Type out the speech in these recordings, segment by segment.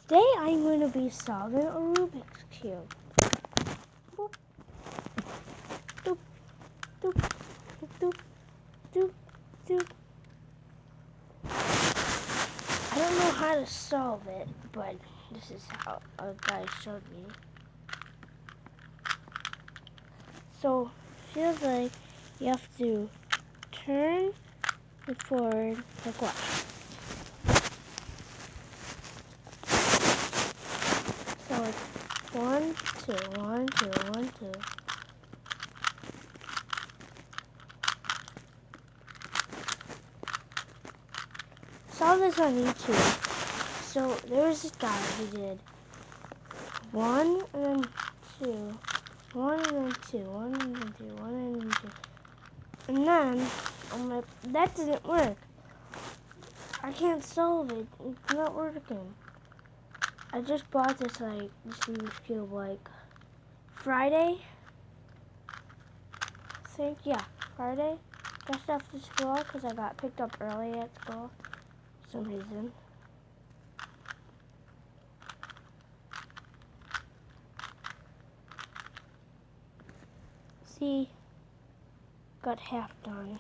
Today I'm going to be solving a Rubik's Cube. Boop, doop, doop, doop, doop, doop. I don't know how to solve it, but this is how a guy showed me. So, feels like you have to turn it forward, like what? So it's 1, 2, 1, 2, 1, 2. Saw this on YouTube. So there was this guy who did 1 and then 2, 1 and then 2, 1 and then 2, 1 and then 2. And then I'm like, that doesn't work. I can't solve it. It's not working. I just bought this Rubik's Cube Friday. I think, yeah, Friday. Just after school because I got picked up early at school for some reason. See, got half done.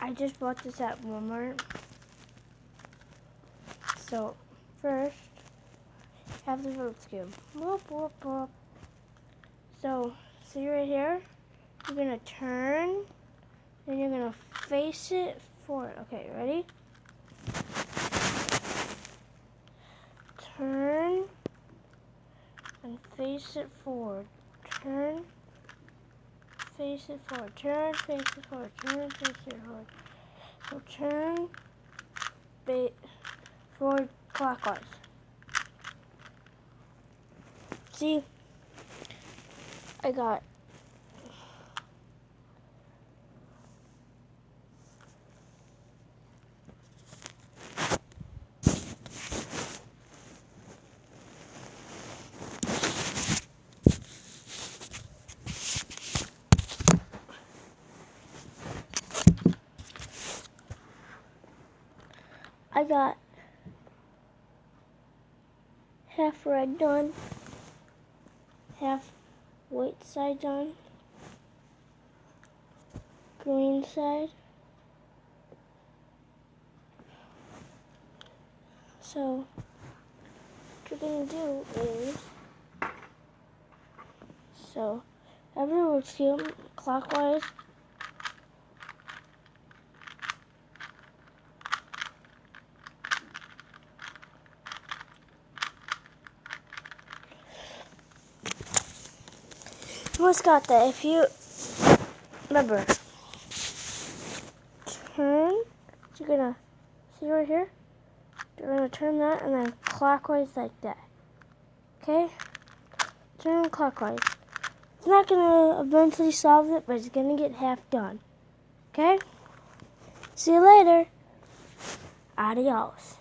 I just bought this at Walmart. So, first, have the Rubik's Cube. Whoop, whoop, whoop. So, see right here? You're going to turn, then you're going to face it forward. Okay, ready? Turn, and face it forward. Turn, face it forward. Turn, face it forward. Turn, face it forward. So turn, forward clockwise. See, I got half red done, half white side done, green side. So what you're gonna do is, so everyone will clockwise. You almost got that. If you remember, turn. So you're gonna see right here. You're gonna turn that and then clockwise like that. Okay? Turn clockwise. It's not gonna eventually solve it, but it's gonna get half done. Okay? See you later. Adios.